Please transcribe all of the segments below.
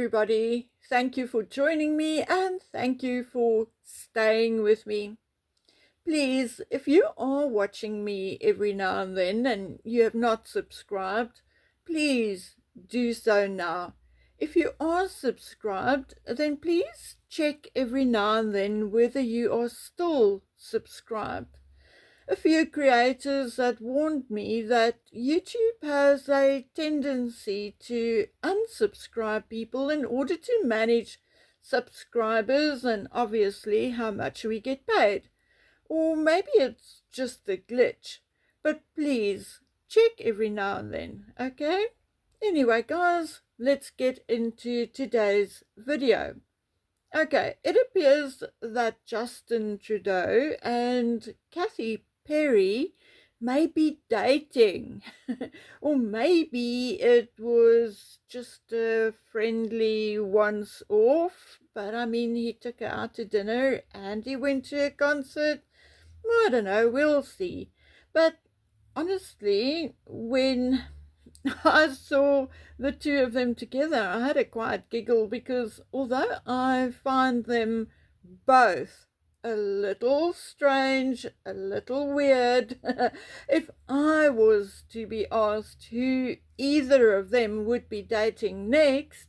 everybody. Thank you for joining me and thank you for staying with me. Please, if you are watching me every now and then and you have not subscribed, please do so now. If you are subscribed, then please check every now and then whether you are still subscribed. A few creators that warned me that YouTube has a tendency to unsubscribe people in order to manage subscribers and obviously how much we get paid. Or maybe it's just a glitch. But please check every now and then, okay? Anyway, guys, let's get into today's video. Okay, it appears that Justin Trudeau and Perry may be dating, or maybe it was just a friendly once off, but I mean, he took her out to dinner and he went to a concert. I don't know, we'll see. But honestly, when I saw the two of them together, I had a quiet giggle because although I find them both a little strange, a little weird, if I was to be asked who either of them would be dating next,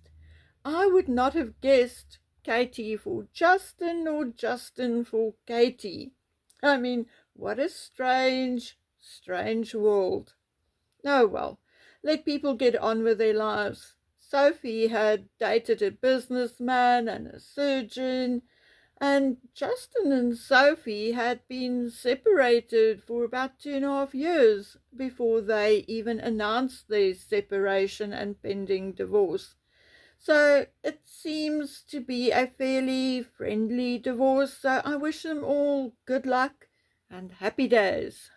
I would not have guessed Katie for Justin or Justin for Katie. I mean, what a strange, strange world. Oh well, let people get on with their lives. Sophie had dated a businessman and a surgeon, and Justin and Sophie had been separated for about 2.5 years before they even announced their separation and pending divorce. So it seems to be a fairly friendly divorce, so I wish them all good luck and happy days.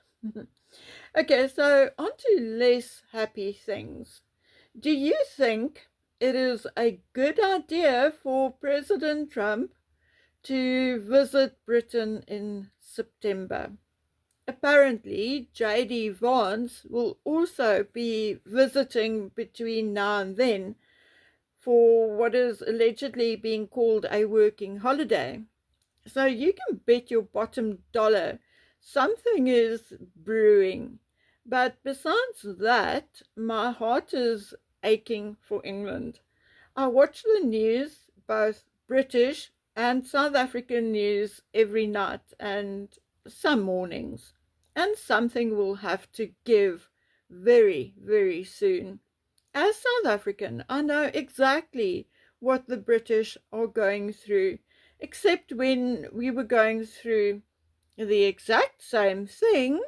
Okay, so on to less happy things. Do you think it is a good idea for President Trump to visit Britain in September? Apparently, J.D. Vance will also be visiting between now and then for what is allegedly being called a working holiday. So you can bet your bottom dollar something is brewing. But besides that, my heart is aching for England. I watch the news, both British and South African news, every night and some mornings. And something will have to give very, very soon. As South African, I know exactly what the British are going through, except when we were going through the exact same thing,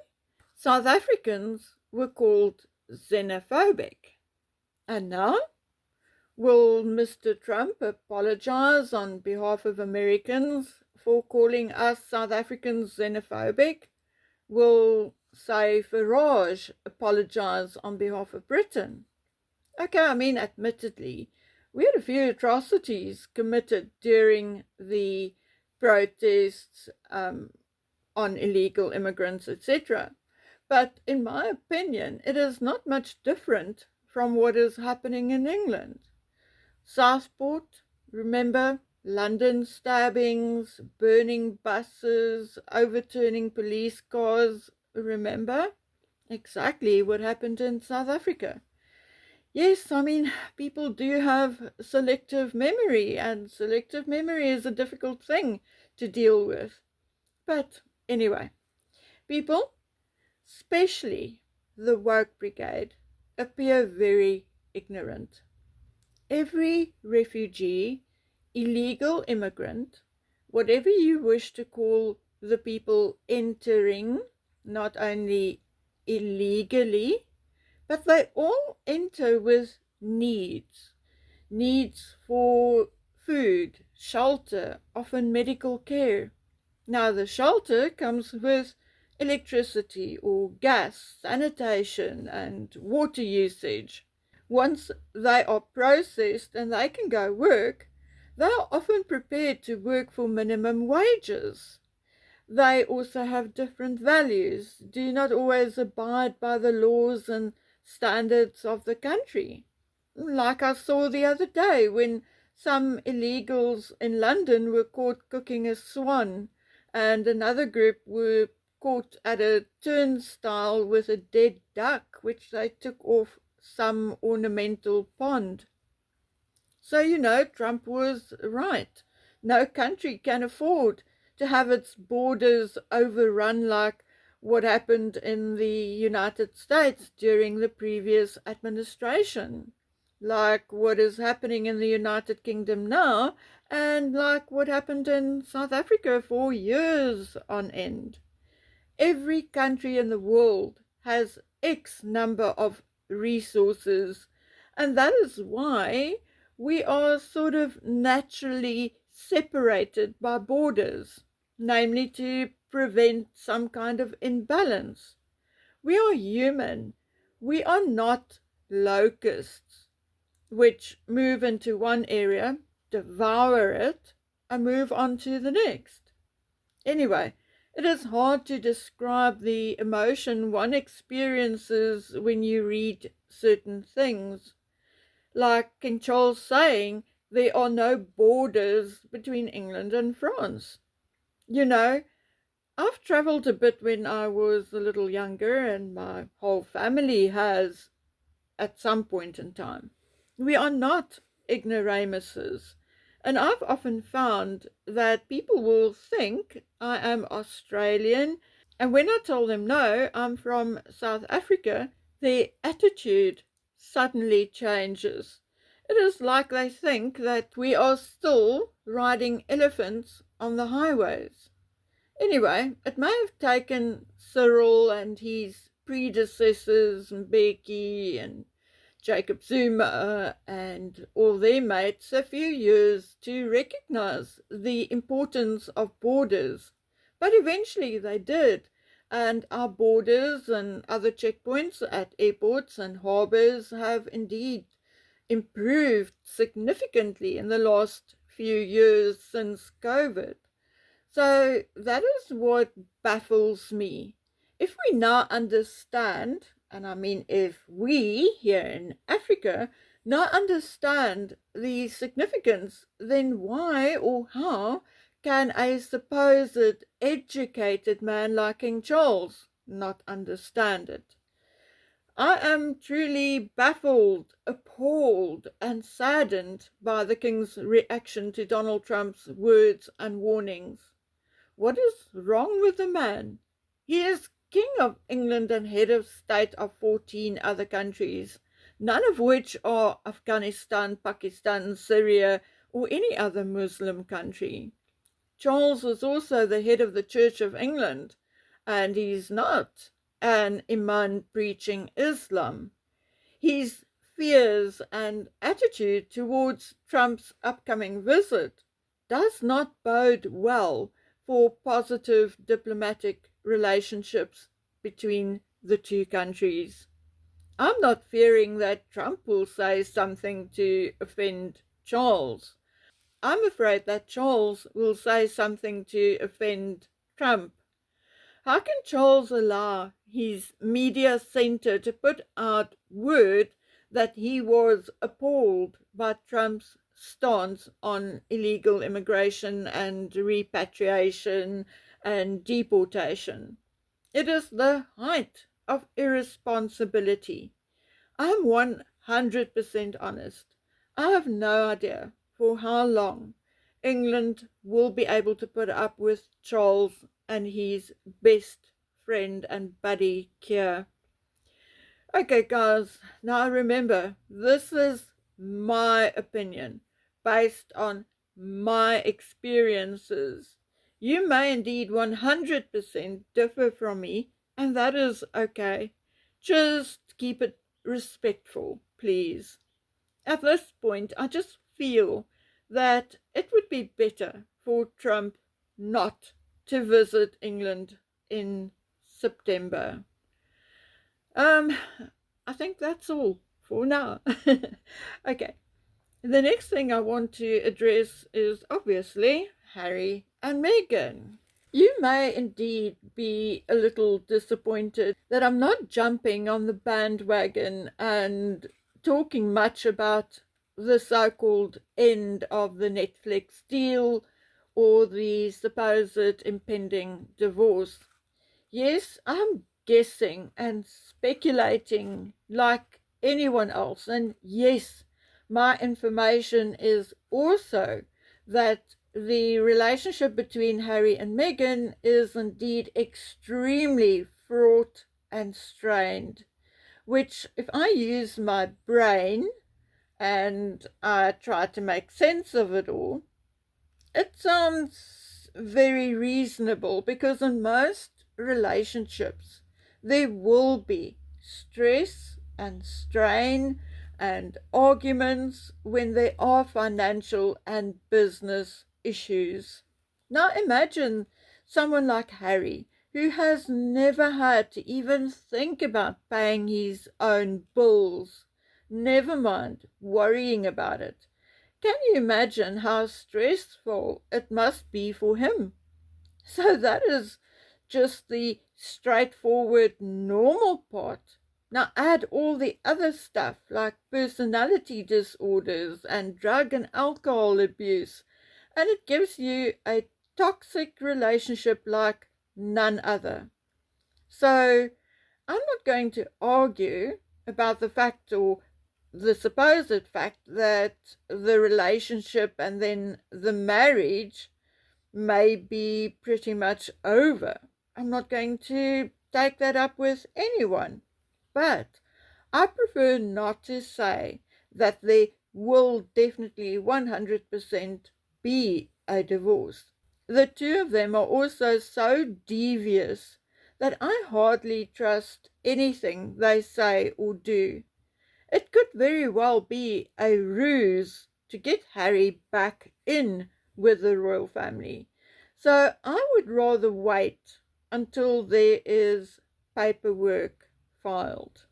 South Africans were called xenophobic. And now, will Mr. Trump apologize on behalf of Americans for calling us South Africans xenophobic? Will, say, Farage apologize on behalf of Britain? Okay, I mean, admittedly, we had a few atrocities committed during the protests on illegal immigrants, etc. But in my opinion, it is not much different from what is happening in England. Southport, remember, London stabbings, burning buses, overturning police cars, remember? Exactly what happened in South Africa. Yes, I mean, people do have selective memory, and selective memory is a difficult thing to deal with. But anyway, people, especially the woke brigade, appear very ignorant. Every refugee, illegal immigrant, whatever you wish to call the people entering, not only illegally, but they all enter with needs for food, shelter, often medical care. Now the shelter comes with electricity or gas, sanitation and water usage. Once they are processed and they can go work, they are often prepared to work for minimum wages. They also have different values, do not always abide by the laws and standards of the country. Like I saw the other day when some illegals in London were caught cooking a swan, and another group were caught at a turnstile with a dead duck, which they took off some ornamental pond. So, Trump was right. No country can afford to have its borders overrun like what happened in the United States during the previous administration, like what is happening in the United Kingdom now, and like what happened in South Africa for years on end. Every country in the world has X number of resources, and that is why we are sort of naturally separated by borders, namely to prevent some kind of imbalance. We are human. We are not locusts, which move into one area, devour it, and move on to the next. Anyway, it is hard to describe the emotion one experiences when you read certain things. Like King Charles saying, there are no borders between England and France. I've travelled a bit when I was a little younger, and my whole family has at some point in time. We are not ignoramuses. And I've often found that people will think I am Australian, and when I tell them no, I'm from South Africa, their attitude suddenly changes. It is like they think that we are still riding elephants on the highways. Anyway, it may have taken Cyril and his predecessors, Mbeki and Jacob Zuma and all their mates, a few years to recognize the importance of borders. But eventually they did, and our borders and other checkpoints at airports and harbors have indeed improved significantly in the last few years since COVID. So that is what baffles me. If we now understand, and I mean if we here in Africa now understand the significance, then why or how can a supposed educated man like King Charles not understand it? I am truly baffled, appalled, and saddened by the King's reaction to Donald Trump's words and warnings. What is wrong with the man? He is King of England and head of state of 14 other countries, none of which are Afghanistan, Pakistan, Syria, or any other Muslim country. Charles is also the head of the Church of England, and he's not an imam preaching Islam. His fears and attitude towards Trump's upcoming visit does not bode well for positive diplomatic relationships between the two countries. I'm not fearing that Trump will say something to offend Charles. I'm afraid that Charles will say something to offend Trump. How can Charles allow his media center to put out word that he was appalled by Trump's stance on illegal immigration and repatriation and deportation? It is the height of irresponsibility. I'm 100% honest. I have no idea for how long England will be able to put up with Charles and his best friend and buddy Keir. Okay, guys, now remember, this is my opinion based on my experiences. You may indeed 100% differ from me, and that is okay. Just keep it respectful, please. At this point, I just feel that it would be better for Trump not to visit England in September. I think that's all for now. Okay. The next thing I want to address is obviously Harry and Meghan. You may indeed be a little disappointed that I'm not jumping on the bandwagon and talking much about the so-called end of the Netflix deal or the supposed impending divorce. Yes, I'm guessing and speculating like anyone else. And yes, my information is also that the relationship between Harry and Meghan is indeed extremely fraught and strained, which, if I use my brain and I try to make sense of it all, it sounds very reasonable, because in most relationships there will be stress and strain and arguments when there are financial and business issues. Now imagine someone like Harry, who has never had to even think about paying his own bills, never mind worrying about it. Can you imagine how stressful it must be for him? So that is just the straightforward normal part. Now add all the other stuff like personality disorders and drug and alcohol abuse, and it gives you a toxic relationship like none other. So I'm not going to argue about the fact, or the supposed fact, that the relationship and then the marriage may be pretty much over. I'm not going to take that up with anyone. But I prefer not to say that there will definitely 100% be a divorce. The two of them are also so devious that I hardly trust anything they say or do. It could very well be a ruse to get Harry back in with the royal family. So I would rather wait until there is paperwork filed.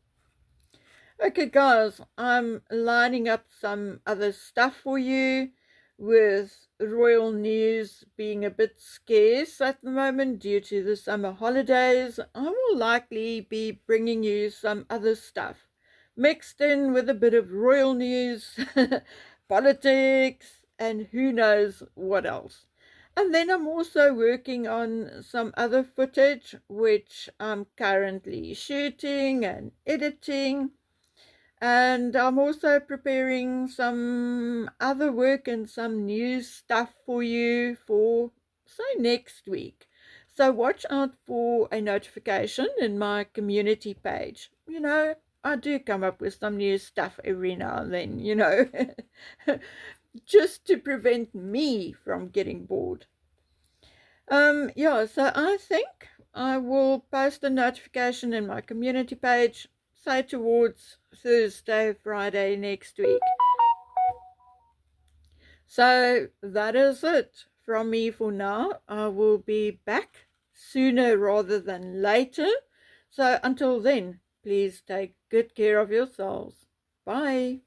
Okay, guys, I'm lining up some other stuff for you, with royal news being a bit scarce at the moment due to the summer holidays. I will likely be bringing you some other stuff mixed in with a bit of royal news, politics, and who knows what else. And then I'm also working on some other footage which I'm currently shooting and editing. And I'm also preparing some other work and some new stuff for you for, say, next week. So watch out for a notification in my community page. I do come up with some new stuff every now and then, just to prevent me from getting bored. Yeah, so I think I will post a notification in my community page, say towards Thursday, Friday next week. So that is it from me for now. I will be back sooner rather than later. So until then, please take good care of yourselves. Bye.